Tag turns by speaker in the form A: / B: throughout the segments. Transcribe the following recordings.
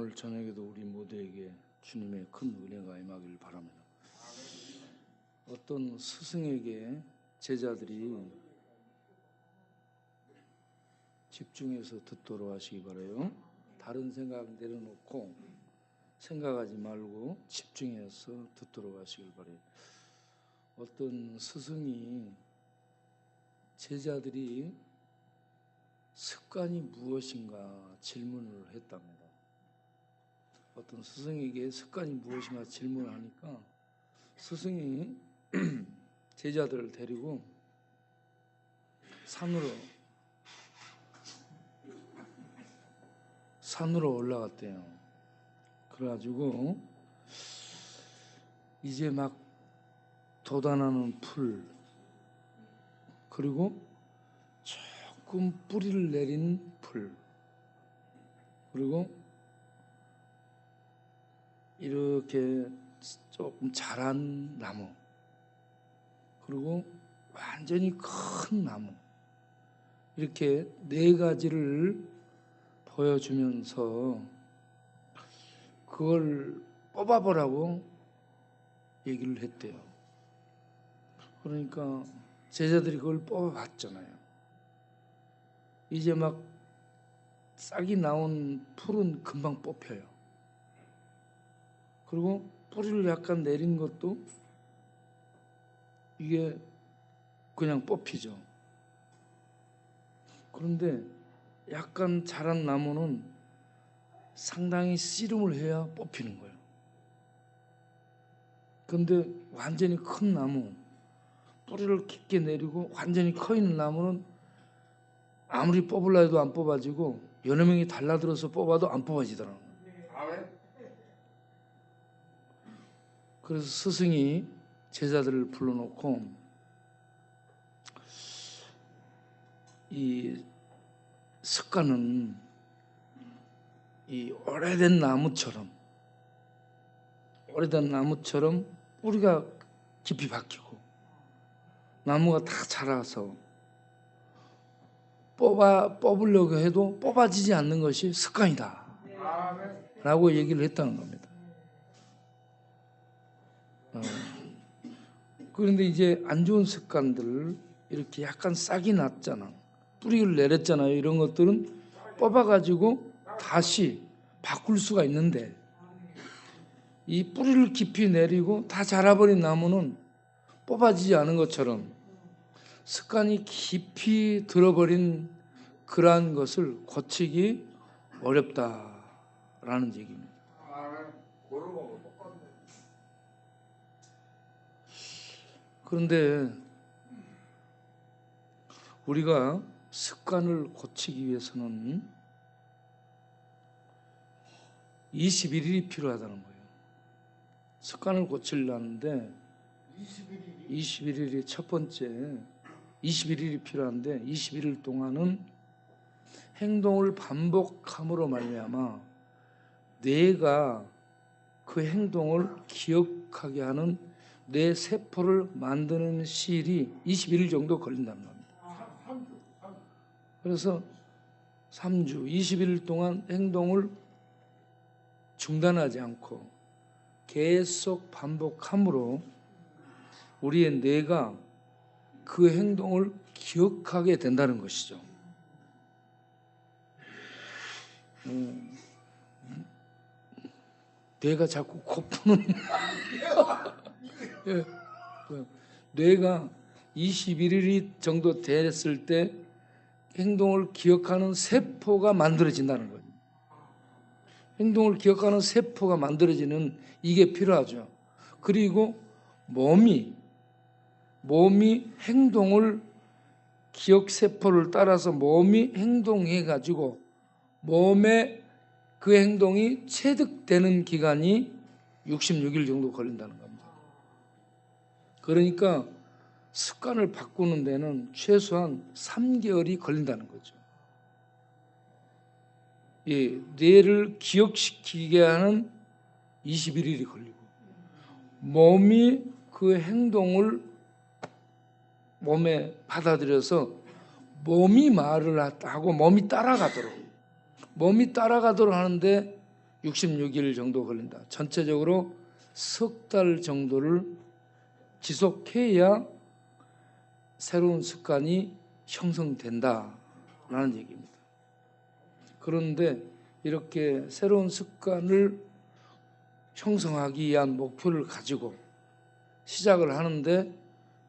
A: 오늘 저녁에도 우리 모두에게 주님의 큰 은혜가 임하기를 바랍니다. 어떤 스승에게 제자들이 집중해서 듣도록 하시기 바라요. 다른 생각 내려놓고 생각하지 말고 집중해서 듣도록 하시길 바라요. 어떤 스승이 제자들이 습관이 무엇인가 질문을 했답니다. 어떤 스승에게 습관이 무엇인가 질문을 하니까 스승이 제자들을 데리고 산으로 올라갔대요. 그래가지고 이제 막 돋아나는 풀, 그리고 조금 뿌리를 내린 풀, 그리고 이렇게 조금 자란 나무, 그리고 완전히 큰 나무, 이렇게 네 가지를 보여주면서 그걸 뽑아보라고 얘기를 했대요. 그러니까 제자들이 그걸 뽑아봤잖아요. 이제 막 싹이 나온 풀은 금방 뽑혀요. 그리고 뿌리를 약간 내린 것도 이게 그냥 뽑히죠. 그런데 약간 자란 나무는 상당히 씨름을 해야 뽑히는 거예요. 그런데 완전히 큰 나무, 뿌리를 깊게 내리고 완전히 커 있는 나무는 아무리 뽑으려 해도 안 뽑아지고 여러 명이 달라들어서 뽑아도 안 뽑아지더라고요. 그래서 스승이 제자들을 불러놓고 이 습관은 이 오래된 나무처럼 뿌리가 깊이 박히고 나무가 다 자라서 뽑으려고 해도 뽑아지지 않는 것이 습관이다 라고 얘기를 했다는 겁니다. 그런데 이제 안 좋은 습관들, 이렇게 약간 싹이 났잖아, 뿌리를 내렸잖아요. 이런 것들은 뽑아가지고 다시 바꿀 수가 있는데 이 뿌리를 깊이 내리고 다 자라버린 나무는 뽑아지지 않은 것처럼 습관이 깊이 들어버린 그러한 것을 고치기 어렵다라는 얘기입니다. 그런데 우리가 습관을 고치기 위해서는 21일이 필요하다는 거예요. 습관을 고치려는데 21일이 첫 번째, 21일이 필요한데 21일 동안은 행동을 반복함으로 말미암아 뇌가 그 행동을 기억하게 하는 뇌 세포를 만드는 시일이 21일 정도 걸린다는 겁니다. 그래서 3주, 21일 동안 행동을 중단하지 않고 계속 반복함으로 우리의 뇌가 그 행동을 기억하게 된다는 것이죠. 뇌가 자꾸 고프는 뇌가 21일이 정도 됐을 때 행동을 기억하는 세포가 만들어진다는 거죠. 행동을 기억하는 세포가 만들어지는 이게 필요하죠. 그리고 몸이 행동을 기억세포를 따라서 몸이 행동해가지고 몸에 그 행동이 체득되는 기간이 66일 정도 걸린다는 겁니다. 그러니까 습관을 바꾸는 데는 최소한 3개월이 걸린다는 거죠. 예, 뇌를 기억시키게 하는 21일이 걸리고 몸이 그 행동을 몸에 받아들여서 몸이 말을 하고 몸이 따라가도록 하는데 66일 정도 걸린다. 전체적으로 석 달 정도를 지속해야 새로운 습관이 형성된다라는 얘기입니다. 그런데 이렇게 새로운 습관을 형성하기 위한 목표를 가지고 시작을 하는데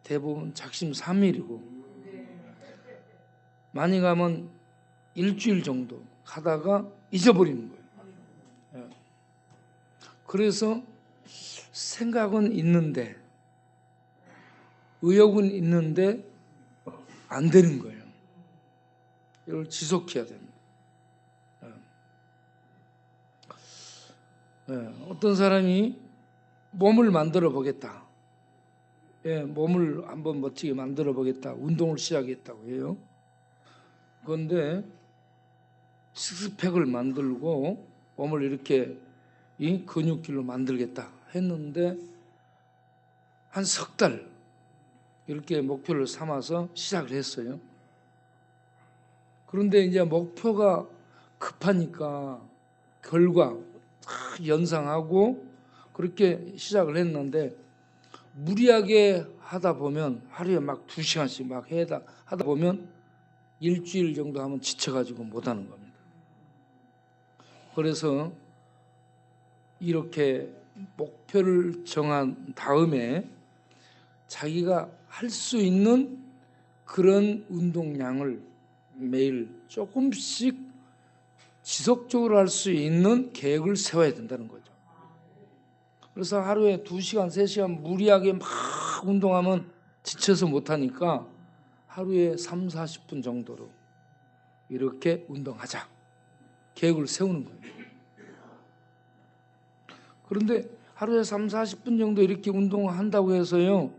A: 대부분 작심삼일이고 많이 가면 일주일 정도 가다가 잊어버리는 거예요. 그래서 생각은 있는데 의욕은 있는데 안 되는 거예요. 이걸 지속해야 됩니다. 어떤 사람이 몸을 만들어 보겠다. 몸을 한번 멋지게 만들어 보겠다. 운동을 시작했다고 해요. 그런데 식스팩을 만들고 몸을 이렇게 이 근육질로 만들겠다 했는데 한 석 달 이렇게 목표를 삼아서 시작을 했어요. 그런데 이제 목표가 급하니까 결과 연상하고 그렇게 시작을 했는데 무리하게 하다 보면 하루에 막 2시간씩 막 하다 보면 일주일 정도 하면 지쳐가지고 못하는 겁니다. 그래서 이렇게 목표를 정한 다음에 자기가 할 수 있는 그런 운동량을 매일 조금씩 지속적으로 할 수 있는 계획을 세워야 된다는 거죠. 그래서 하루에 2시간, 3시간 무리하게 막 운동하면 지쳐서 못하니까 하루에 3, 40분 정도로 이렇게 운동하자 계획을 세우는 거예요. 그런데 하루에 3, 40분 정도 이렇게 운동을 한다고 해서요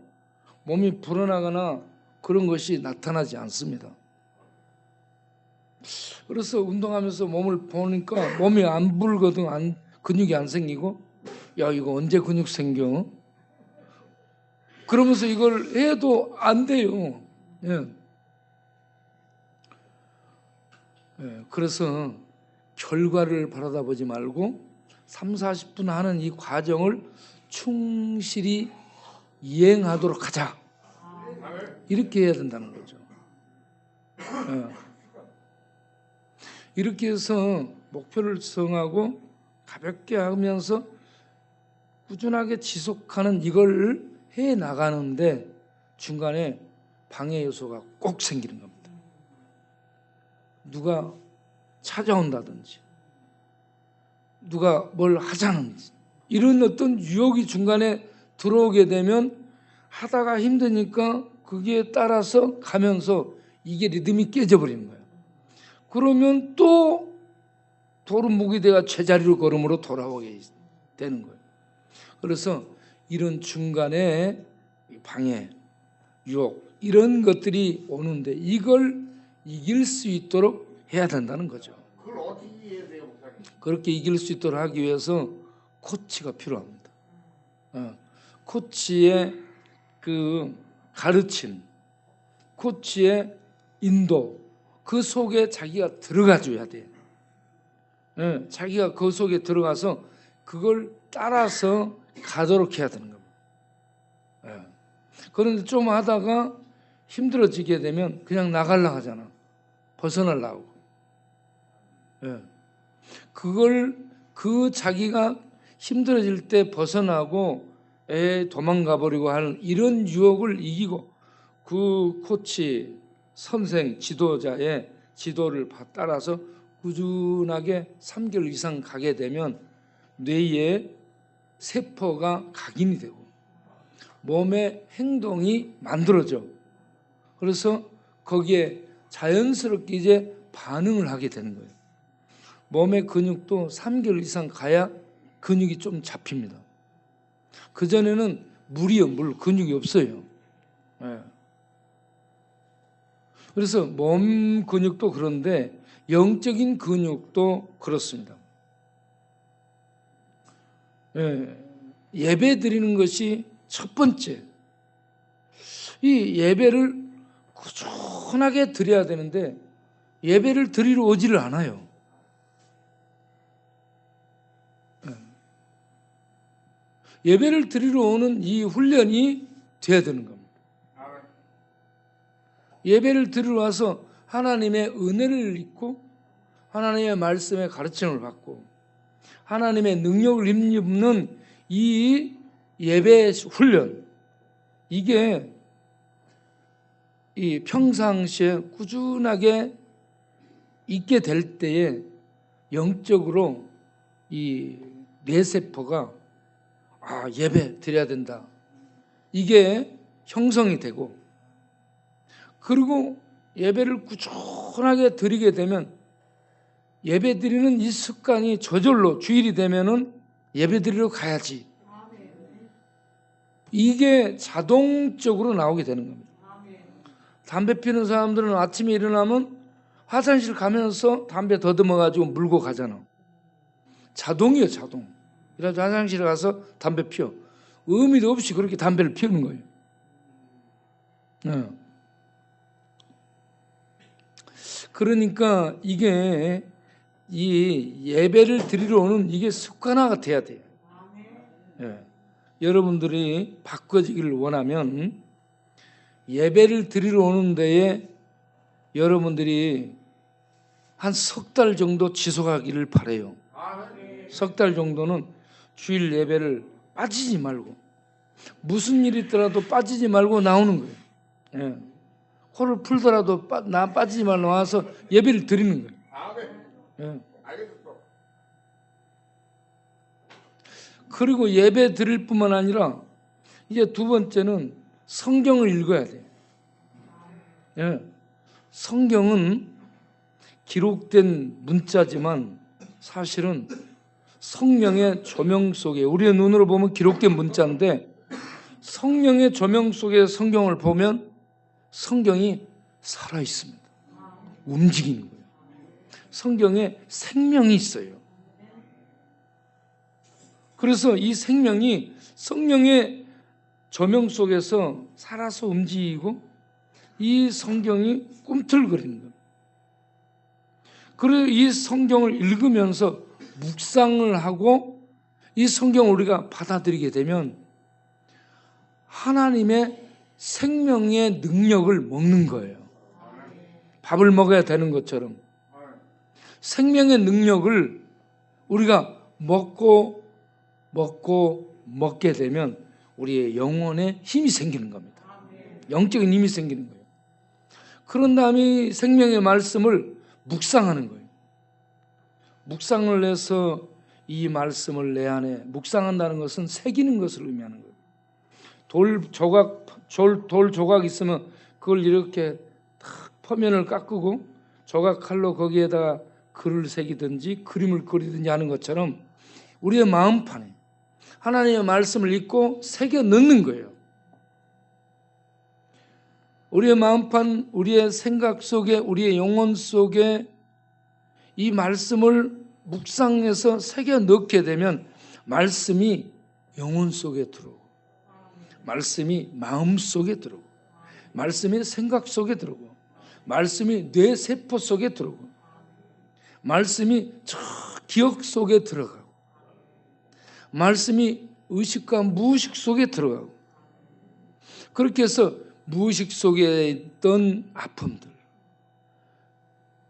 A: 몸이 불어나거나 그런 것이 나타나지 않습니다. 그래서 운동하면서 몸을 보니까 몸이 안 불거든, 근육이 안 생기고 야 이거 언제 근육 생겨? 그러면서 이걸 해도 안 돼요. 그래서 결과를 바라다 보지 말고 3, 40분 하는 이 과정을 충실히 이행하도록 하자. 이렇게 해야 된다는 거죠. 이렇게 해서 목표를 정하고 가볍게 하면서 꾸준하게 지속하는 이걸 해 나가는데 중간에 방해 요소가 꼭 생기는 겁니다. 누가 찾아온다든지 누가 뭘 하자는지 이런 어떤 유혹이 중간에 들어오게 되면 하다가 힘드니까 거기에 따라서 가면서 이게 리듬이 깨져버리는 거예요. 그러면 또 도루묵이대가 제자리로 걸음으로 돌아오게 되는 거예요. 그래서 이런 중간에 방해, 유혹 이런 것들이 오는데 이걸 이길 수 있도록 해야 된다는 거죠.
B: 그걸 어떻게 해야 돼요, 목사님?
A: 그렇게 이길 수 있도록 하기 위해서 코치가 필요합니다. 코치의 그 가르침, 코치의 인도, 그 속에 자기가 들어가 줘야 돼요. 자기가 그 속에 들어가서 그걸 따라서 가도록 해야 되는 겁니다. 그런데 좀 하다가 힘들어지게 되면 그냥 나가려고 하잖아. 벗어나려고. 그 자기가 힘들어질 때 벗어나고 도망가 버리고 하는 이런 유혹을 이기고 그 코치, 선생, 지도자의 지도를 따라서 꾸준하게 3개월 이상 가게 되면 뇌에 세포가 각인이 되고 몸의 행동이 만들어져. 그래서 거기에 자연스럽게 이제 반응을 하게 되는 거예요. 몸의 근육도 3개월 이상 가야 근육이 좀 잡힙니다. 그전에는 물이요, 근육이 없어요. 그래서 몸 근육도 그런데 영적인 근육도 그렇습니다. 예배 드리는 것이 첫 번째. 이 예배를 꾸준하게 드려야 되는데 예배를 드리러 오지를 않아요. 예배를 드리러 오는 이 훈련이 돼야 되는 겁니다. 예배를 드리러 와서 하나님의 은혜를 입고 하나님의 말씀의 가르침을 받고 하나님의 능력을 힘입는 이 예배 훈련, 이게 이 평상시에 꾸준하게 있게 될 때에 영적으로 이 뇌세포가 예배 드려야 된다, 이게 형성이 되고, 그리고 예배를 꾸준하게 드리게 되면 예배 드리는 이 습관이 저절로 주일이 되면은 예배 드리러 가야지, 이게 자동적으로 나오게 되는 겁니다. 담배 피는 사람들은 아침에 일어나면 화장실 가면서 담배 더듬어 가지고 물고 가잖아. 자동이에요, 자동. 그래서 화장실에 가서 담배 피워. 의미도 없이 그렇게 담배를 피우는 거예요. 네. 그러니까 이게 이 예배를 드리러 오는 이게 습관화가 돼야 돼요. 네. 여러분들이 바꿔지기를 원하면 예배를 드리러 오는 데에 여러분들이 한 석 달 정도 지속하기를 바라요. 석 달 정도는 주일 예배를 빠지지 말고, 무슨 일이 있더라도 빠지지 말고 나오는 거예요. 예. 코를 풀더라도 빠지지 말고 나와서 예배를 드리는 거예요. 예. 그리고 예배 드릴 뿐만 아니라 이제 두 번째는 성경을 읽어야 돼요. 예. 성경은 기록된 문자지만 사실은 성령의 조명 속에, 우리의 눈으로 보면 기록된 문자인데 성령의 조명 속에 성경을 보면 성경이 살아 있습니다. 움직이는 거예요. 성경에 생명이 있어요. 그래서 이 생명이 성령의 조명 속에서 살아서 움직이고 이 성경이 꿈틀거리는 거예요. 그리고 이 성경을 읽으면서 묵상을 하고 이 성경을 우리가 받아들이게 되면 하나님의 생명의 능력을 먹는 거예요. 밥을 먹어야 되는 것처럼 생명의 능력을 우리가 먹게 되면 우리의 영혼에 힘이 생기는 겁니다. 영적인 힘이 생기는 거예요. 그런 다음에 생명의 말씀을 묵상하는 거예요. 묵상을 해서 이 말씀을 내 안에, 묵상한다는 것은 새기는 것을 의미하는 거예요. 돌 조각 있으면 그걸 이렇게 탁 표면을 깎고 조각칼로 거기에다가 글을 새기든지 그림을 그리든지 하는 것처럼 우리의 마음판에 하나님의 말씀을 읽고 새겨 넣는 거예요. 우리의 마음판, 우리의 생각 속에, 우리의 영혼 속에 이 말씀을 묵상해서 새겨 넣게 되면 말씀이 영혼 속에 들어오고, 말씀이 마음 속에 들어오고, 말씀이 생각 속에 들어오고, 말씀이 뇌 세포 속에 들어오고, 말씀이 저 기억 속에 들어가고, 말씀이 의식과 무의식 속에 들어가고, 그렇게 해서 무의식 속에 있던 아픔들,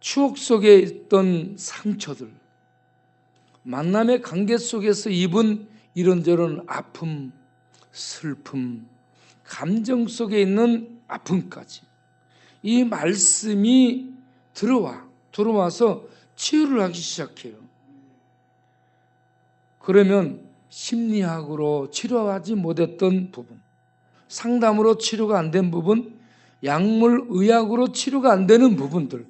A: 추억 속에 있던 상처들, 만남의 관계 속에서 입은 이런저런 아픔, 슬픔, 감정 속에 있는 아픔까지 이 말씀이 들어와서 치유를 하기 시작해요. 그러면 심리학으로 치료하지 못했던 부분, 상담으로 치료가 안 된 부분, 약물 의학으로 치료가 안 되는 부분들,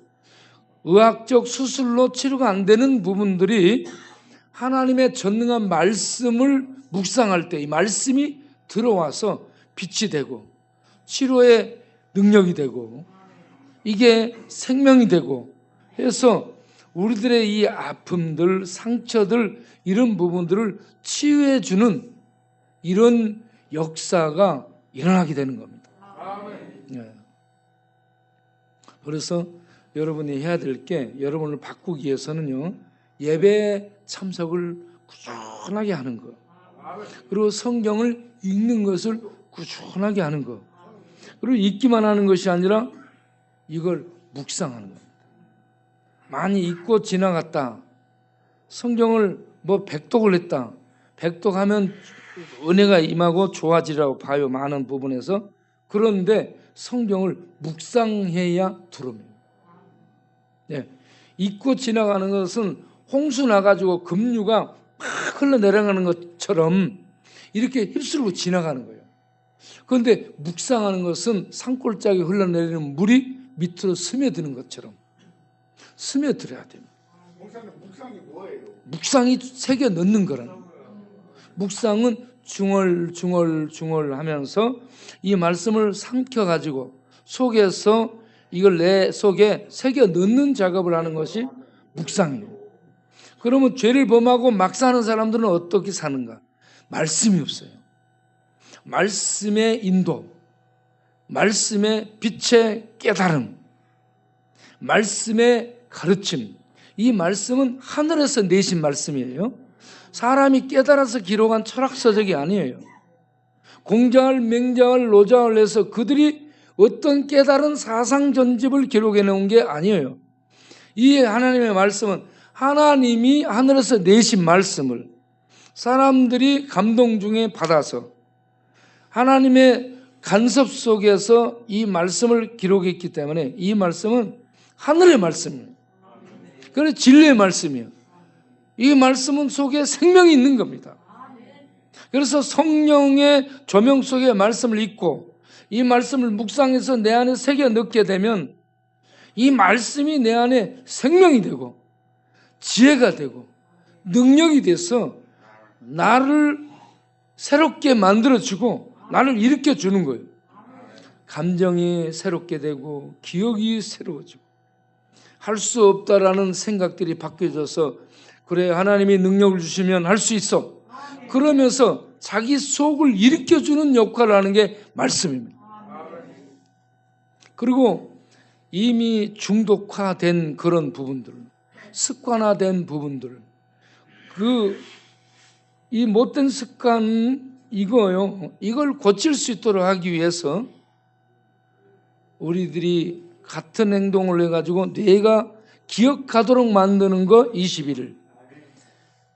A: 의학적 수술로 치료가 안 되는 부분들이 하나님의 전능한 말씀을 묵상할 때 이 말씀이 들어와서 빛이 되고 치료의 능력이 되고 이게 생명이 되고 해서 우리들의 이 아픔들, 상처들, 이런 부분들을 치유해 주는 이런 역사가 일어나게 되는 겁니다. 네. 그래서 여러분이 해야 될 게, 여러분을 바꾸기 위해서는요, 예배 참석을 꾸준하게 하는 거. 그리고 성경을 읽는 것을 꾸준하게 하는 것. 그리고 읽기만 하는 것이 아니라 이걸 묵상하는 겁니다. 많이 읽고 지나갔다. 성경을 뭐 백독을 했다. 백독하면 은혜가 임하고 좋아지라고 봐요. 많은 부분에서. 그런데 성경을 묵상해야 두릅니다. 네. 읽고 지나가는 것은 홍수 나가지고 급류가 막 흘러내려가는 것처럼 이렇게 휩쓸고 지나가는 거예요. 그런데 묵상하는 것은 산골짜기 흘러내리는 물이 밑으로 스며드는 것처럼 스며들어야 됩니다.
B: 목사님 묵상이 뭐예요?
A: 묵상이 새겨 넣는 거라는 거예요. 묵상은 중얼 하면서 이 말씀을 삼켜가지고 속에서 이걸 내 속에 새겨 넣는 작업을 하는 것이 묵상이에요. 그러면 죄를 범하고 막 사는 사람들은 어떻게 사는가? 말씀이 없어요. 말씀의 인도, 말씀의 빛의 깨달음, 말씀의 가르침. 이 말씀은 하늘에서 내신 말씀이에요. 사람이 깨달아서 기록한 철학서적이 아니에요. 공자을, 맹자을, 노자을 해서 그들이 어떤 깨달은 사상 전집을 기록해 놓은 게 아니에요. 이 하나님의 말씀은 하나님이 하늘에서 내신 말씀을 사람들이 감동 중에 받아서 하나님의 간섭 속에서 이 말씀을 기록했기 때문에 이 말씀은 하늘의 말씀이에요. 그래서 진리의 말씀이에요. 이 말씀은 속에 생명이 있는 겁니다. 그래서 성령의 조명 속에 말씀을 읽고 이 말씀을 묵상해서 내 안에 새겨 넣게 되면 이 말씀이 내 안에 생명이 되고 지혜가 되고 능력이 돼서 나를 새롭게 만들어주고 나를 일으켜주는 거예요. 감정이 새롭게 되고 기억이 새로워지고 할 수 없다라는 생각들이 바뀌어져서 그래 하나님이 능력을 주시면 할 수 있어. 그러면서 자기 속을 일으켜주는 역할을 하는 게 말씀입니다. 그리고 이미 중독화된 그런 부분들, 습관화된 부분들, 이 못된 습관 이거요. 이걸 고칠 수 있도록 하기 위해서 우리들이 같은 행동을 해가지고 뇌가 기억하도록 만드는 거 21일.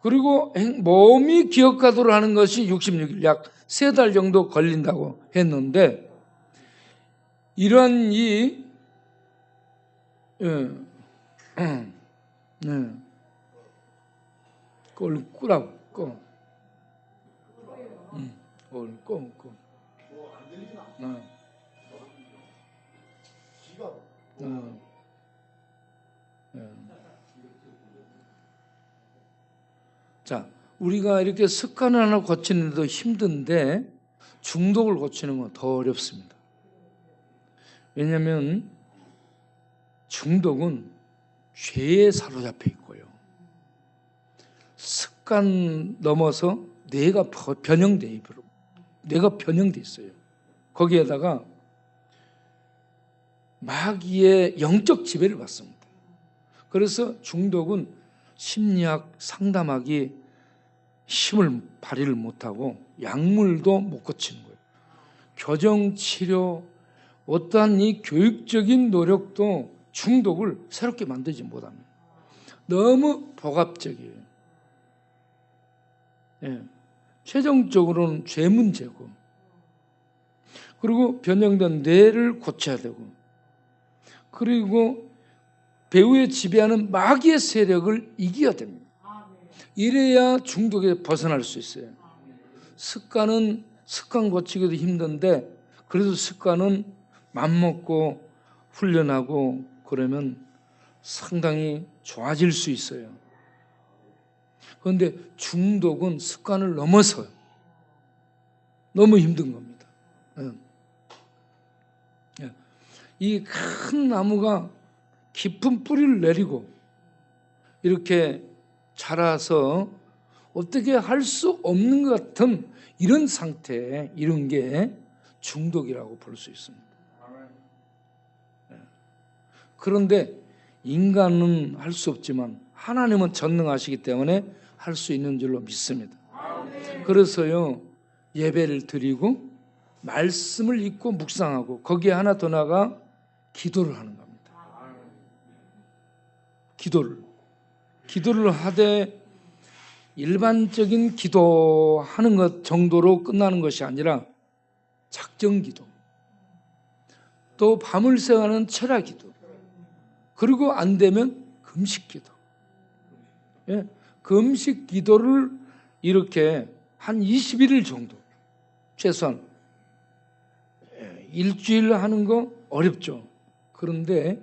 A: 그리고 몸이 기억하도록 하는 것이 66일, 약 3달 정도 걸린다고 했는데 이러한 그걸 꾸라고 꺼. 그걸 꺼.
B: 뭐안 들리나? 기가
A: 자, 우리가 이렇게 습관을 하나 고치는데도 힘든데 중독을 고치는 건 더 어렵습니다. 왜냐하면 중독은 죄에 사로잡혀 있고요. 습관 넘어서 뇌가 변형돼 있어요. 뇌가 변형돼 있어요. 거기에다가 마귀의 영적 지배를 받습니다. 그래서 중독은 심리학 상담하기 힘을 발휘를 못하고 약물도 못 고치는 거예요. 교정치료, 어떠한 이 교육적인 노력도 중독을 새롭게 만들지 못합니다. 너무 복합적이에요. 최종적으로는 죄 문제고, 그리고 변형된 뇌를 고쳐야 되고, 그리고 배후에 지배하는 마귀의 세력을 이겨야 됩니다. 이래야 중독에 벗어날 수 있어요. 습관 고치기도 힘든데 그래도 습관은 맘먹고 훈련하고 그러면 상당히 좋아질 수 있어요. 그런데 중독은 습관을 넘어서요. 너무 힘든 겁니다. 이 큰 나무가 깊은 뿌리를 내리고 이렇게 자라서 어떻게 할 수 없는 것 같은 이런 상태, 이런 게 중독이라고 볼 수 있습니다. 그런데 인간은 할 수 없지만 하나님은 전능하시기 때문에 할 수 있는 줄로 믿습니다. 그래서요 예배를 드리고 말씀을 읽고 묵상하고 거기에 하나 더 나가 기도를 하는 겁니다. 기도를 하되 일반적인 기도하는 것 정도로 끝나는 것이 아니라 작정기도, 또 밤을 새가는 철야기도, 그리고 안 되면 금식기도. 예, 금식기도를 이렇게 한 21일 정도, 최소한 일주일 하는 거 어렵죠. 그런데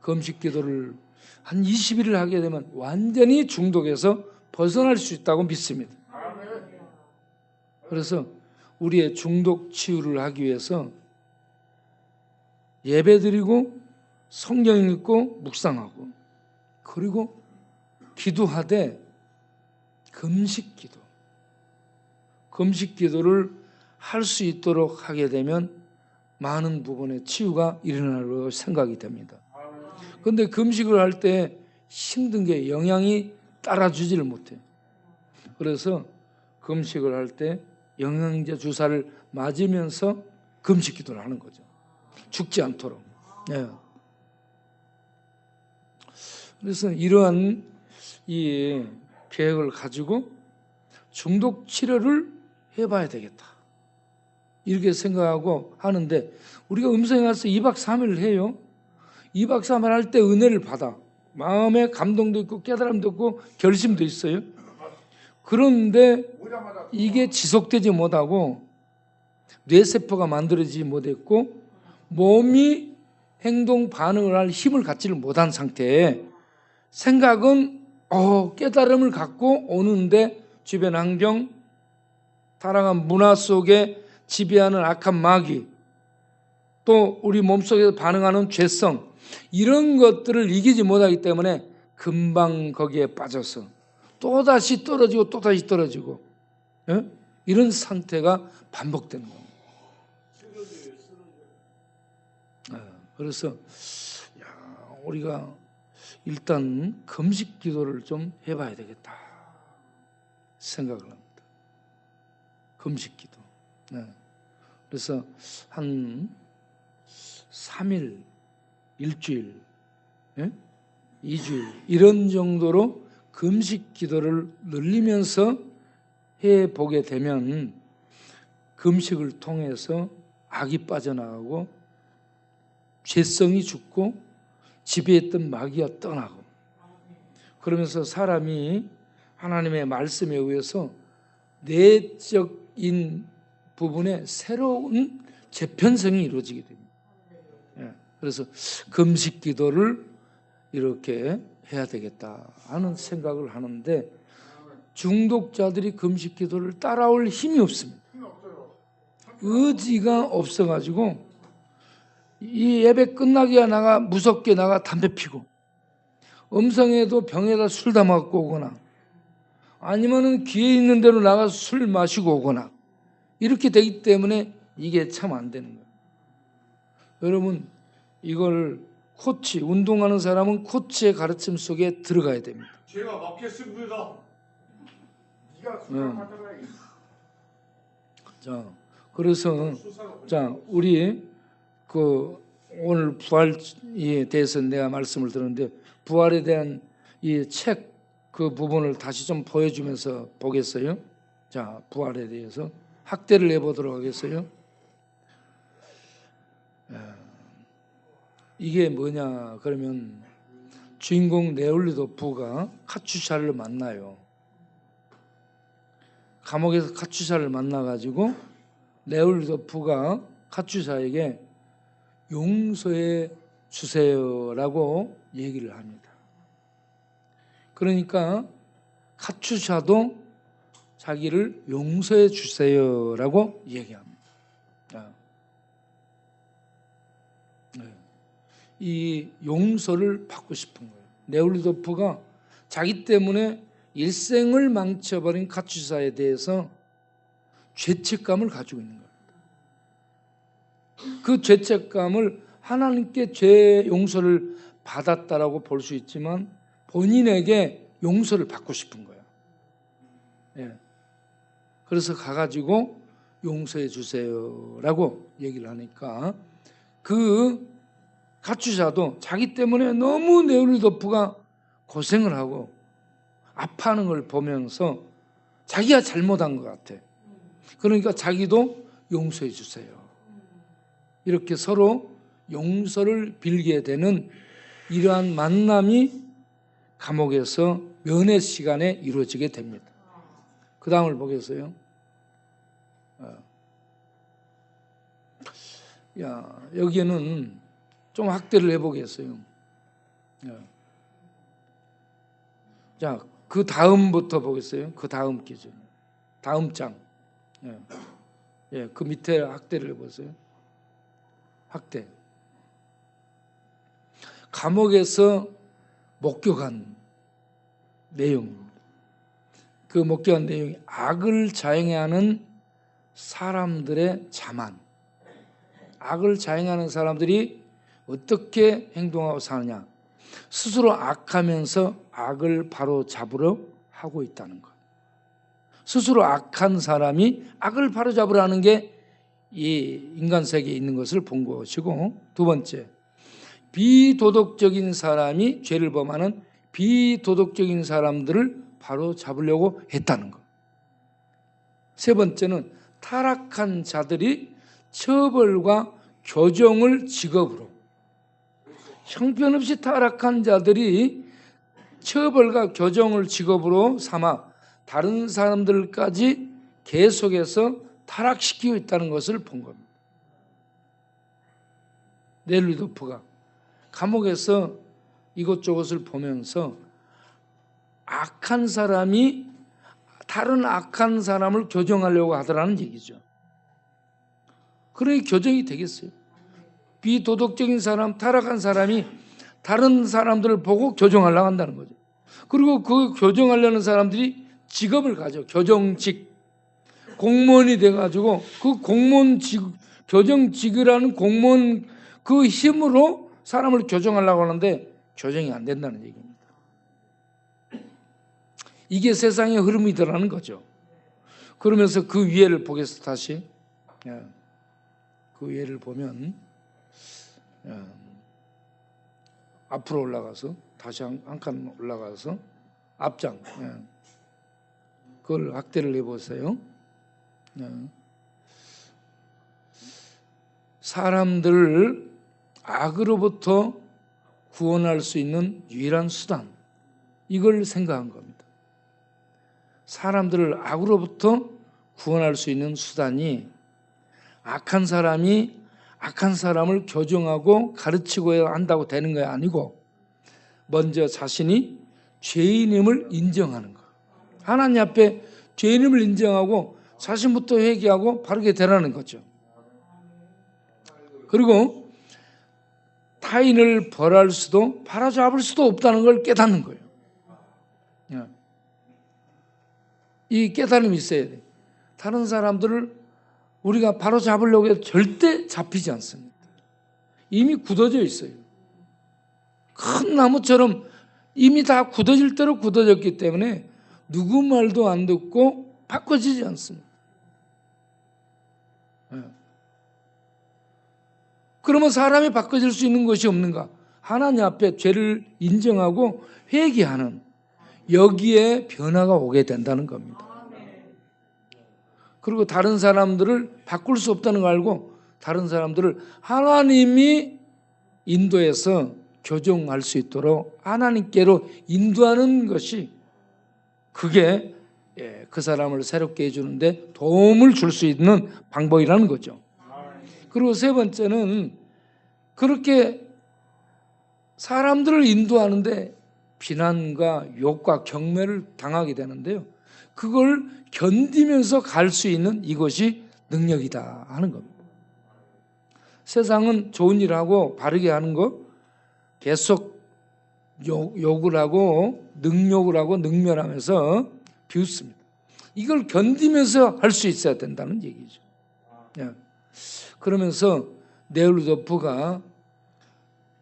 A: 금식기도를 한 21일 하게 되면 완전히 중독에서 벗어날 수 있다고 믿습니다. 그래서 우리의 중독 치유를 하기 위해서 예배드리고 성경 읽고 묵상하고 그리고 기도하되 금식기도를 할 수 있도록 하게 되면 많은 부분의 치유가 일어나리라고 생각이 됩니다. 그런데 금식을 할 때 힘든 게 영양이 따라주지를 못해요. 그래서 금식을 할 때 영양제 주사를 맞으면서 금식 기도를 하는 거죠. 죽지 않도록. 네. 그래서 이러한 이 계획을 가지고 중독 치료를 해봐야 되겠다, 이렇게 생각하고 하는데, 우리가 음성에 가서 2박 3일을 해요. 2박 3일 할 때 은혜를 받아. 마음에 감동도 있고 깨달음도 있고 결심도 있어요. 그런데 이게 지속되지 못하고 뇌세포가 만들어지지 못했고 몸이 행동 반응을 할 힘을 갖지를 못한 상태에 생각은 깨달음을 갖고 오는데 주변 환경, 타락한 문화 속에 지배하는 악한 마귀, 또 우리 몸속에서 반응하는 죄성, 이런 것들을 이기지 못하기 때문에 금방 거기에 빠져서 또다시 떨어지고 또다시 떨어지고, 예? 이런 상태가 반복되는 겁니다. 그래서 우리가 일단 금식 기도를 좀 해봐야 되겠다 생각을 합니다. 금식 기도. 그래서 한 3일, 일주일, 2주일 이런 정도로 금식 기도를 늘리면서 해보게 되면 금식을 통해서 악이 빠져나가고 죄성이 죽고 지배했던 마귀가 떠나고, 그러면서 사람이 하나님의 말씀에 의해서 내적인 부분에 새로운 재편성이 이루어지게 됩니다. 그래서 금식 기도를 이렇게 해야 되겠다 하는 생각을 하는데, 중독자들이 금식 기도를 따라올 힘이 없습니다. 의지가 없어가지고 이 예배 끝나기야 나가 무섭게 나가 담배 피고, 음성에도 병에다 술 담아갖고 오거나, 아니면은 기회 있는 대로 나가서 술 마시고 오거나, 이렇게 되기 때문에 이게 참 안 되는 거예요. 여러분, 이걸 코치, 운동하는 사람은 코치의 가르침 속에 들어가야 됩니다.
B: 제가 맡겠습니다. 네가 수상 받아라.
A: 자, 그래서 우리 오늘 부활에 대해서 내가 말씀을 들었는데, 부활에 대한 이 책 그 부분을 다시 좀 보여주면서 보겠어요. 자, 부활에 대해서 학대를 해보도록 하겠어요. 이게 뭐냐 그러면, 주인공 네올리도프가 카츄샤를 만나요. 감옥에서 카츄샤를 만나가지고 네올리도프가 카츄샤에게 용서해 주세요라고 얘기를 합니다. 그러니까 카츄샤도 자기를 용서해 주세요라고 얘기합니다. 이 용서를 받고 싶은 거예요. 네올리도프가 자기 때문에 일생을 망쳐버린 카츄샤에 대해서 죄책감을 가지고 있는 거예요. 그 죄책감을 하나님께 죄 용서를 받았다라고 볼 수 있지만 본인에게 용서를 받고 싶은 거예요. 그래서 가가지고 용서해 주세요라고 얘기를 하니까 그 가추샤도 자기 때문에 너무 네오리도프가 고생을 하고 아파하는 걸 보면서 자기가 잘못한 것 같아. 그러니까 자기도 용서해 주세요. 이렇게 서로 용서를 빌게 되는 이러한 만남이 감옥에서 면회 시간에 이루어지게 됩니다. 그 다음을 보겠어요. 여기에는 좀 확대를 해보겠어요. 자, 그 다음부터 보겠어요. 그 다음 기준, 다음 장. 그 밑에 확대를 해보세요. 확대. 감옥에서 목격한 내용입니다. 그 목격한 내용이 악을 자행하는 사람들의 자만. 악을 자행하는 사람들이 어떻게 행동하고 사느냐. 스스로 악하면서 악을 바로 잡으려 하고 있다는 것. 스스로 악한 사람이 악을 바로 잡으려 하는 게 이 인간 세계에 있는 것을 본 것이고, 두 번째, 비도덕적인 사람이 죄를 범하는 비도덕적인 사람들을 바로 잡으려고 했다는 것. 세 번째는 타락한 자들이 처벌과 교정을 직업으로, 형편없이 타락한 자들이 처벌과 교정을 직업으로 삼아 다른 사람들까지 계속해서 타락시키고 있다는 것을 본 겁니다. 네오리도프가 감옥에서 이것저것을 보면서 악한 사람이 다른 악한 사람을 교정하려고 하더라는 얘기죠. 그러니 교정이 되겠어요. 비도덕적인 사람, 타락한 사람이 다른 사람들을 보고 교정하려고 한다는 거죠. 그리고 그 교정하려는 사람들이 직업을 가져. 교정직. 공무원이 돼가지고 그 교정직이라는 공무원 그 힘으로 사람을 교정하려고 하는데 교정이 안 된다는 얘기입니다. 이게 세상의 흐름이더라는 거죠. 그러면서 그 위에를 보겠습니다. 다시. 그 위에를 보면 앞으로 올라가서 다시 한 칸 올라가서 앞장. 그걸 확대를 해보세요. 사람들을 악으로부터 구원할 수 있는 유일한 수단, 이걸 생각한 겁니다. 사람들을 악으로부터 구원할 수 있는 수단이 악한 사람이 악한 사람을 교정하고 가르치고 한다고 되는 게 아니고 먼저 자신이 죄인임을 인정하는 것. 하나님 앞에 죄인임을 인정하고 자신부터 회개하고 바르게 되라는 거죠. 그리고 타인을 벌할 수도 바로잡을 수도 없다는 걸 깨닫는 거예요. 이 깨달음이 있어야 돼. 다른 사람들을 우리가 바로잡으려고 해도 절대 잡히지 않습니다. 이미 굳어져 있어요. 큰 나무처럼 이미 다 굳어질 대로 굳어졌기 때문에 누구 말도 안 듣고 바꿔지지 않습니다. 그러면 사람이 바꿔질 수 있는 것이 없는가? 하나님 앞에 죄를 인정하고 회개하는, 여기에 변화가 오게 된다는 겁니다. 그리고 다른 사람들을 바꿀 수 없다는 걸 알고 다른 사람들을 하나님이 인도해서 교정할 수 있도록 하나님께로 인도하는 것이, 그게 그 사람을 새롭게 해주는데 도움을 줄 수 있는 방법이라는 거죠. 그리고 세 번째는 그렇게 사람들을 인도하는데 비난과 욕과 경멸을 당하게 되는데요. 그걸 견디면서 갈 수 있는 이것이 능력이다 하는 겁니다. 세상은 좋은 일 하고 바르게 하는 거 계속 욕을 하고 능욕을 하고 능멸하면서 비웃습니다. 이걸 견디면서 할 수 있어야 된다는 얘기죠. 그러면서 네오리도프가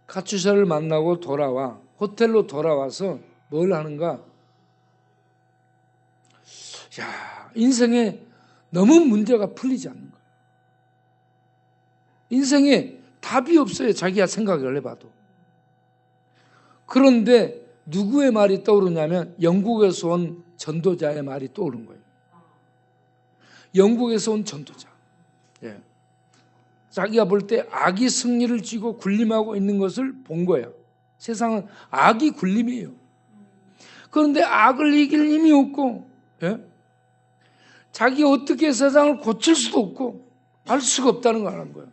A: 카츄샤를 만나고 돌아와 호텔로 돌아와서 뭘 하는가? 인생에 너무 문제가 풀리지 않는 거예요. 인생에 답이 없어요. 자기가 생각을 해봐도. 그런데 누구의 말이 떠오르냐면 영국에서 온 전도자의 말이 떠오른 거예요. 영국에서 온 전도자. 예. 자기가 볼 때 악이 승리를 쥐고 군림하고 있는 것을 본 거예요. 세상은 악이 군림이에요. 그런데 악을 이길 힘이 없고, 예? 자기가 어떻게 세상을 고칠 수도 없고 알 수가 없다는 걸 아는 거예요.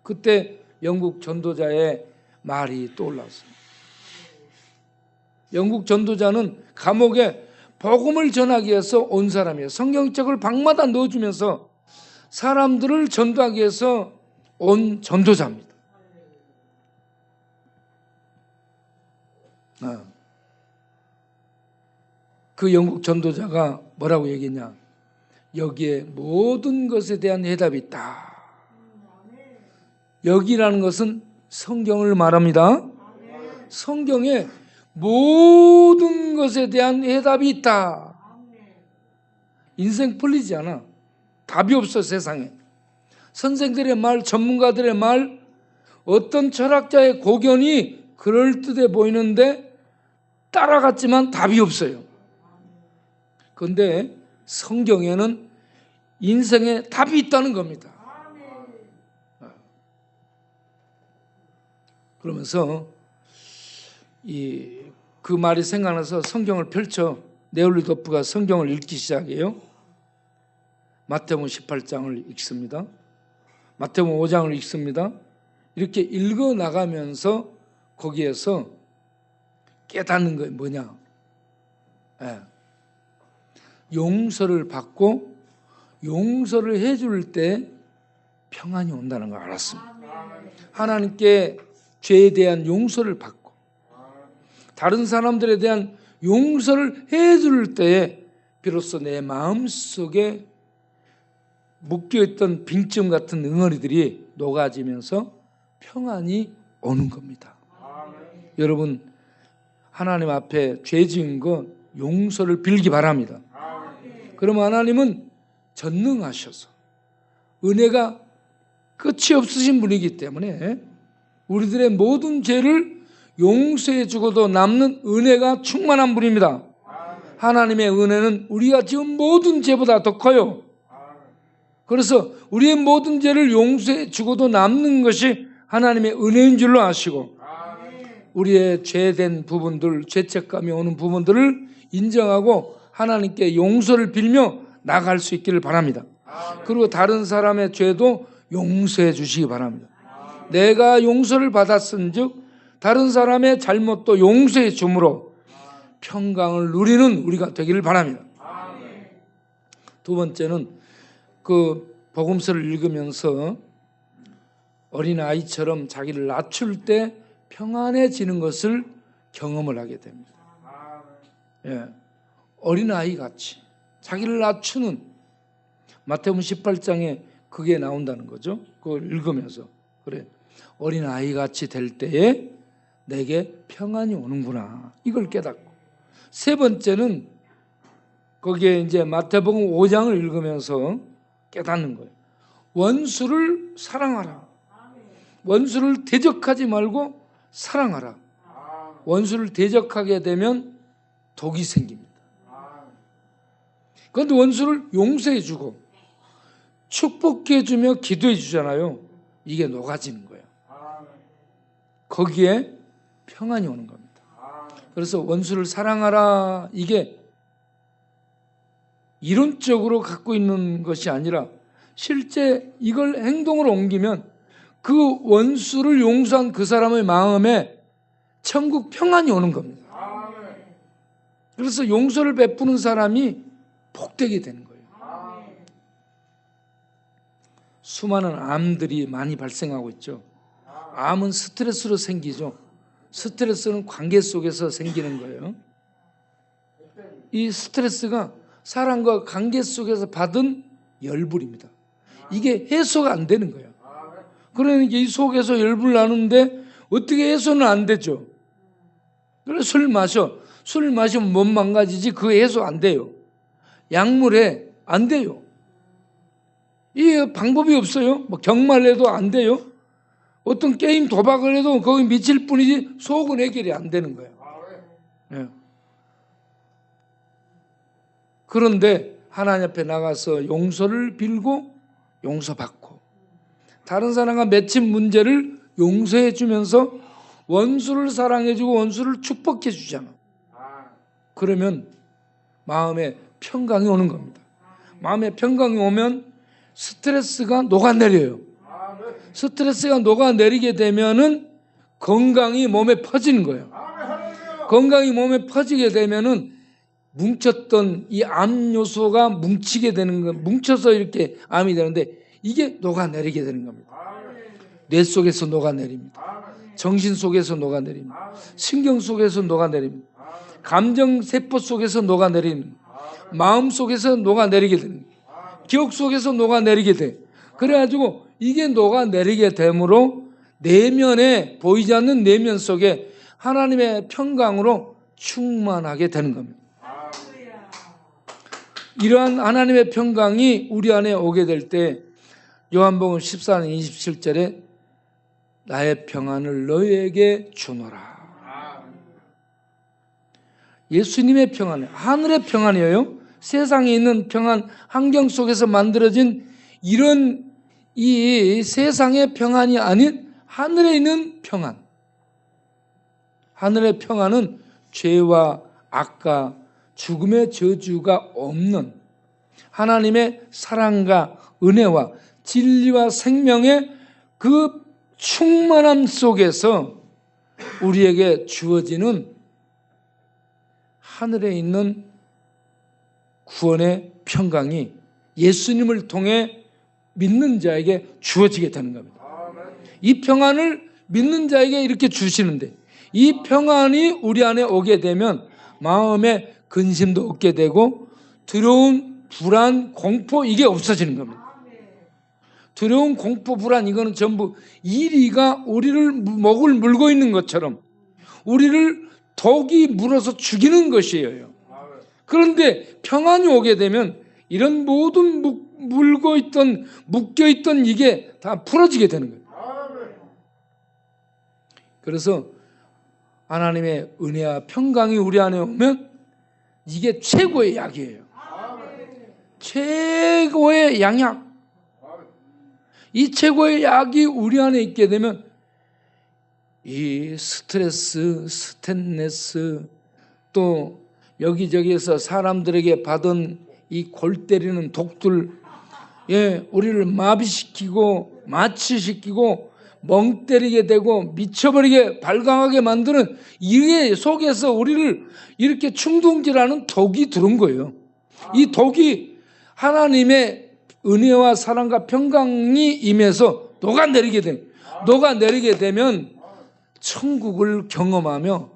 A: 그때 영국 전도자의 말이 떠올랐어요. 영국 전도자는 감옥에 복음을 전하기 위해서 온 사람이에요. 성경책을 방마다 넣어주면서 사람들을 전도하기 위해서 온 전도자입니다. 그 영국 전도자가 뭐라고 얘기했냐? 여기에 모든 것에 대한 해답이 있다. 여기라는 것은 성경을 말합니다. 성경에 모든 것에 대한 해답이 있다. 인생 풀리지 않아. 답이 없어 세상에. 선생들의 말, 전문가들의 말, 어떤 철학자의 고견이 그럴듯해 보이는데 따라갔지만 답이 없어요. 그런데 성경에는 인생에 답이 있다는 겁니다. 그러면서 그 말이 생각나서 성경을 펼쳐 네올리도프가 성경을 읽기 시작해요. 마태복음 18장을 읽습니다. 마태복음 5장을 읽습니다. 이렇게 읽어 나가면서 거기에서 깨닫는 게 뭐냐? 용서를 받고 용서를 해줄 때 평안이 온다는 걸 알았습니다. 하나님께 죄에 대한 용서를 받고 다른 사람들에 대한 용서를 해줄 때에 비로소 내 마음속에 묶여있던 빙점 같은 응어리들이 녹아지면서 평안이 오는 겁니다. 여러분 하나님 앞에 죄 지은 거 용서를 빌기 바랍니다. 그러면 하나님은 전능하셔서 은혜가 끝이 없으신 분이기 때문에 우리들의 모든 죄를 용서해 주고도 남는 은혜가 충만한 분입니다. 하나님의 은혜는 우리가 지은 모든 죄보다 더 커요. 그래서 우리의 모든 죄를 용서해 주고도 남는 것이 하나님의 은혜인 줄로 아시고 우리의 죄된 부분들, 죄책감이 오는 부분들을 인정하고 하나님께 용서를 빌며 나갈 수 있기를 바랍니다. 그리고 다른 사람의 죄도 용서해 주시기 바랍니다. 내가 용서를 받았은 즉 다른 사람의 잘못도 용서해 주므로 평강을 누리는 우리가 되기를 바랍니다. 두 번째는 그 복음서를 읽으면서 어린아이처럼 자기를 낮출 때 평안해지는 것을 경험을 하게 됩니다. 예. 어린아이같이 자기를 낮추는 마태복음 18장에 그게 나온다는 거죠. 그걸 읽으면서 그래 어린아이같이 될 때에 내게 평안이 오는구나 이걸 깨닫고 세 번째는 거기에 이제 마태복음 5장을 읽으면서 깨닫는 거예요. 원수를 사랑하라. 원수를 대적하지 말고 사랑하라. 원수를 대적하게 되면 독이 생깁니다. 그런데 원수를 용서해 주고 축복해 주며 기도해 주잖아요. 이게 녹아지는 거예요. 거기에 평안이 오는 겁니다. 그래서 원수를 사랑하라 이게 이론적으로 갖고 있는 것이 아니라 실제 이걸 행동으로 옮기면 그 원수를 용서한 그 사람의 마음에 천국 평안이 오는 겁니다. 그래서 용서를 베푸는 사람이 복되게 되는 거예요. 수많은 암들이 많이 발생하고 있죠. 암은 스트레스로 생기죠. 스트레스는 관계 속에서 생기는 거예요. 이 스트레스가 사람과 관계 속에서 받은 열불입니다. 이게 해소가 안 되는 거예요. 그러니까 이 속에서 열불 나는데 어떻게 해소는 안 되죠. 그래서 술 마시면 몸 망가지지 그 해소 안 돼요. 약물에 안 돼요. 이 방법이 없어요. 뭐 경마를 해도 안 돼요. 어떤 게임 도박을 해도 거기 미칠 뿐이지 속은 해결이 안 되는 거예요. 예. 그런데 하나님 앞에 나가서 용서를 빌고 용서받고 다른 사람과 맺힌 문제를 용서해 주면서 원수를 사랑해 주고 원수를 축복해 주잖아. 그러면 마음에 평강이 오는 겁니다. 마음에 평강이 오면 스트레스가 녹아내려요. 스트레스가 녹아내리게 되면은 건강이 몸에 퍼지는 거예요. 건강이 몸에 퍼지게 되면은 뭉쳤던 이 암 요소가 뭉치게 되는 거, 뭉쳐서 이렇게 암이 되는데 이게 녹아내리게 되는 겁니다. 뇌 속에서 녹아내립니다. 정신 속에서 녹아내립니다. 신경 속에서 녹아내립니다. 감정 세포 속에서 녹아내리는, 마음 속에서 녹아내리게 되는, 기억 속에서 녹아내리게 돼. 그래가지고 이게 녹아내리게 되므로 내면에 보이지 않는 내면 속에 하나님의 평강으로 충만하게 되는 겁니다. 이러한 하나님의 평강이 우리 안에 오게 될 때 요한복음 14장 27절에 나의 평안을 너희에게 주노라. 예수님의 평안, 하늘의 평안이에요. 세상에 있는 평안, 환경 속에서 만들어진 이런 이 세상의 평안이 아닌 하늘에 있는 평안. 하늘의 평안은 죄와 악과 죽음의 저주가 없는 하나님의 사랑과 은혜와 진리와 생명의 그 충만함 속에서 우리에게 주어지는 하늘에 있는 구원의 평강이 예수님을 통해 믿는 자에게 주어지게 되는 겁니다. 이 평안을 믿는 자에게 이렇게 주시는데 이 평안이 우리 안에 오게 되면 마음에 근심도 없게 되고 두려움, 불안, 공포 이게 없어지는 겁니다. 두려움, 공포, 불안 이거는 전부 이리가 우리를 목을 물고 있는 것처럼 우리를 독이 물어서 죽이는 것이에요. 그런데 평안이 오게 되면 이런 모든 물고 있던 묶여 있던 이게 다 풀어지게 되는 거예요. 그래서 하나님의 은혜와 평강이 우리 안에 오면 이게 최고의 약이에요. 최고의 양약. 이 최고의 약이 우리 안에 있게 되면 이 스트레스, 스탠레스 또 여기저기에서 사람들에게 받은 이 골 때리는 독들, 우리를 마비시키고 마취시키고 멍 때리게 되고 미쳐버리게 발광하게 만드는 이게 속에서 우리를 이렇게 충동질하는 독이 들어온 거예요. 이 독이 하나님의 은혜와 사랑과 평강이 임해서 녹아내리게 되면 천국을 경험하며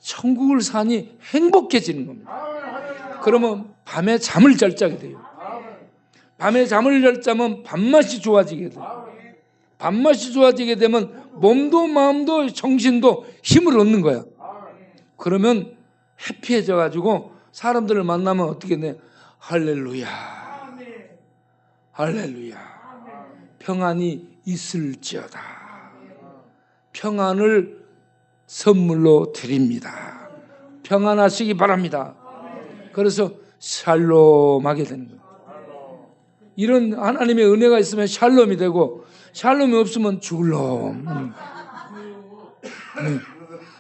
A: 천국을 사니 행복해지는 겁니다. 그러면 밤에 잠을 잘 자게 돼요. 밤에 잠을 잘 자면 밥맛이 좋아지게 돼요. 밥맛이 좋아지게 되면 몸도 마음도 정신도 힘을 얻는 거야. 그러면 해피해져 가지고 사람들을 만나면 어떻게 돼? 할렐루야, 할렐루야, 평안이 있을지어다. 평안을 선물로 드립니다. 평안하시기 바랍니다. 그래서 샬롬하게 되는 거예요. 이런 하나님의 은혜가 있으면 샬롬이 되고 샬롬이 없으면 죽을놈.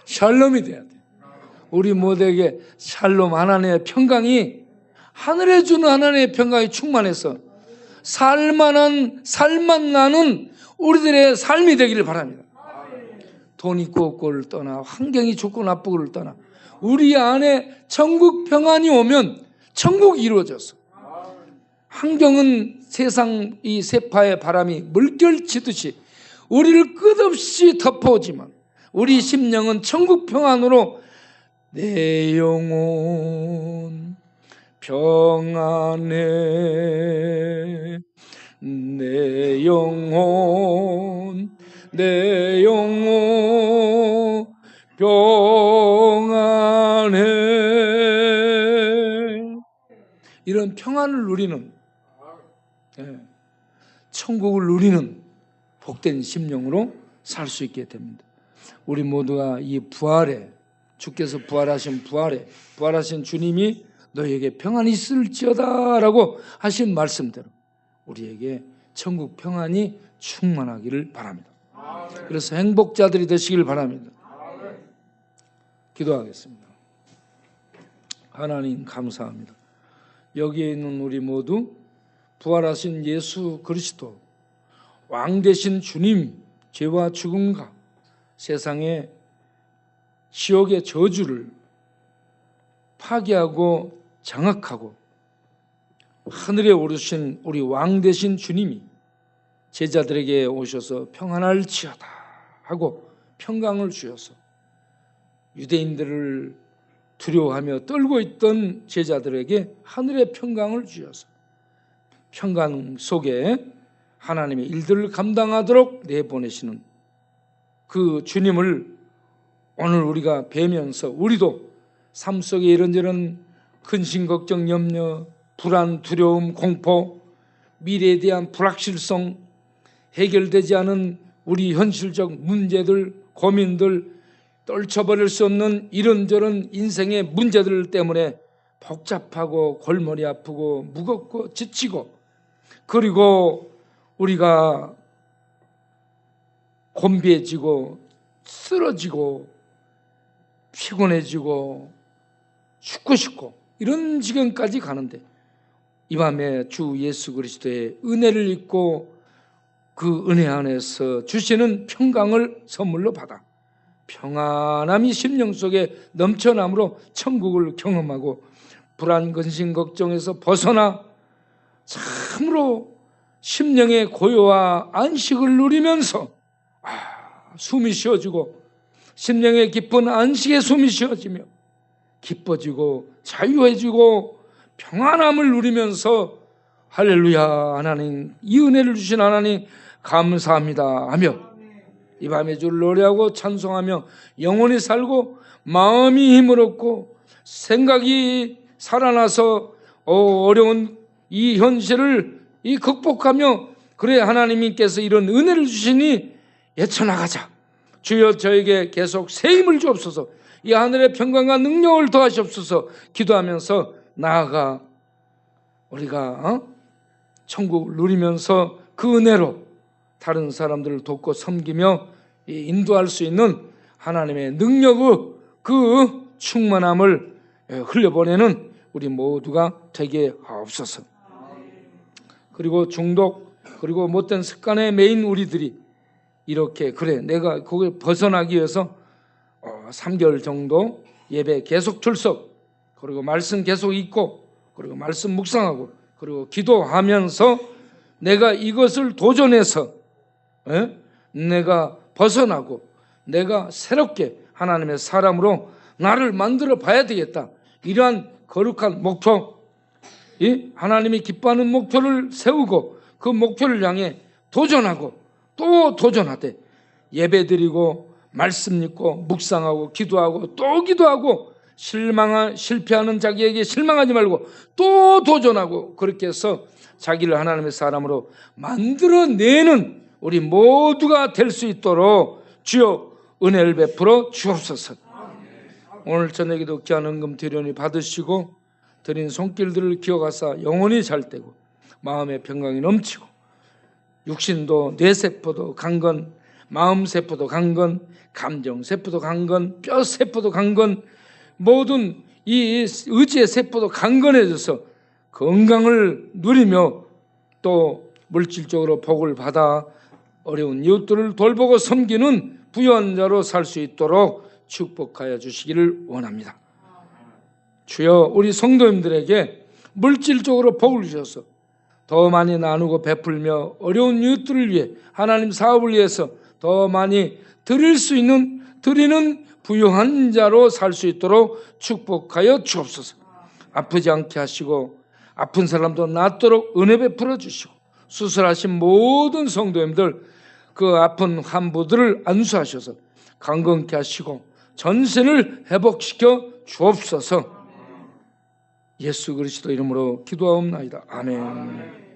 A: 샬롬이 돼야 돼. 우리 모두에게 샬롬 하나님의 평강이 하늘에 주는 하나님의 평강이 충만해서 살만 나는 우리들의 삶이 되기를 바랍니다. 돈 있고 없고를 떠나 환경이 좋고 나쁘고를 떠나 우리 안에 천국 평안이 오면 천국이 이루어졌어. 환경은 세상 이 세파의 바람이 물결치듯이 우리를 끝없이 덮어오지만 우리 심령은 천국 평안으로 내 영혼 평안해, 내 영혼 평안해. 이런 평안을 누리는 예, 천국을 누리는 복된 심령으로 살 수 있게 됩니다. 우리 모두가 이 부활에, 주께서 부활하신 부활에, 부활하신 주님이 너에게 평안이 있을지어다 라고 하신 말씀대로 우리에게 천국 평안이 충만하기를 바랍니다. 그래서 행복자들이 되시길 바랍니다. 기도하겠습니다. 하나님 감사합니다. 여기에 있는 우리 모두 부활하신 예수 그리스도, 왕 되신 주님, 죄와 죽음과 세상의 지옥의 저주를 파괴하고 장악하고 하늘에 오르신 우리 왕 되신 주님이 제자들에게 오셔서 평안할지어다 하고 평강을 주셔서 유대인들을 두려워하며 떨고 있던 제자들에게 하늘의 평강을 주셔서 평강 속에 하나님의 일들을 감당하도록 내보내시는 그 주님을 오늘 우리가 뵈면서 우리도 삶 속에 이런저런 근심, 걱정, 염려, 불안, 두려움, 공포, 미래에 대한 불확실성, 해결되지 않은 우리 현실적 문제들, 고민들, 떨쳐버릴 수 없는 이런저런 인생의 문제들 때문에 복잡하고 골머리 아프고 무겁고 지치고, 그리고 우리가 곤비해지고 쓰러지고 피곤해지고 죽고 싶고 이런 지경까지 가는데, 이 밤에 주 예수 그리스도의 은혜를 입고 그 은혜 안에서 주시는 평강을 선물로 받아 평안함이 심령 속에 넘쳐남으로 천국을 경험하고 불안, 근심, 걱정에서 벗어나 참으로 심령의 고요와 안식을 누리면서 숨이 쉬어지고 심령의 깊은 안식에 숨이 쉬어지며 기뻐지고 자유해지고 평안함을 누리면서 할렐루야, 하나님 이 은혜를 주신 하나님 감사합니다 하며 이 밤에 주를 노래하고 찬송하며 영혼이 살고 마음이 힘을 얻고 생각이 살아나서 어려운 이 현실을 극복하며, 그래 하나님께서 이런 은혜를 주시니 헤쳐나가자. 주여 저에게 계속 새 힘을 주옵소서. 이 하늘의 평강과 능력을 더하시옵소서. 기도하면서 나아가 우리가 천국을 누리면서 그 은혜로 다른 사람들을 돕고 섬기며 인도할 수 있는 하나님의 능력의 그 충만함을 흘려보내는 우리 모두가 되게 하옵소서. 그리고 중독, 그리고 못된 습관에 매인 우리들이 이렇게, 그래 내가 거기에 벗어나기 위해서 3개월 정도 예배 계속 출석, 그리고 말씀 계속 읽고, 그리고 말씀 묵상하고, 그리고 기도하면서 내가 이것을 도전해서 내가 벗어나고 내가 새롭게 하나님의 사람으로 나를 만들어 봐야 되겠다. 이러한 거룩한 목표, 하나님이 기뻐하는 목표를 세우고 그 목표를 향해 도전하고 또 도전하되, 예배드리고 말씀 읽고 묵상하고 기도하고 또 기도하고 실패하는 자기에게 실망하지 말고 또 도전하고, 그렇게 해서 자기를 하나님의 사람으로 만들어내는 우리 모두가 될 수 있도록 주여 은혜를 베풀어 주옵소서. 오늘 저녁에도 귀한 헌금 대련히 받으시고 드린 손길들을 기억하사 영혼이 잘 되고 마음의 평강이 넘치고 육신도 뇌세포도 강건, 마음세포도 강건, 감정세포도 강건, 뼈세포도 강건, 모든 이 의지의 세포도 강건해져서 건강을 누리며 또 물질적으로 복을 받아 어려운 이웃들을 돌보고 섬기는 부유한 자로 살 수 있도록 축복하여 주시기를 원합니다. 주여 우리 성도님들에게 물질적으로 복을 주셔서 더 많이 나누고 베풀며 어려운 이웃들을 위해, 하나님 사업을 위해서 더 많이 드릴 수 있는 드리는 부유한 자로 살 수 있도록 축복하여 주옵소서. 아프지 않게 하시고 아픈 사람도 낫도록 은혜 베풀어 주시고, 수술하신 모든 성도님들 그 아픈 환부들을 안수하셔서 강건케 하시고 전신을 회복시켜 주옵소서. 예수 그리스도 이름으로 기도하옵나이다. 아멘.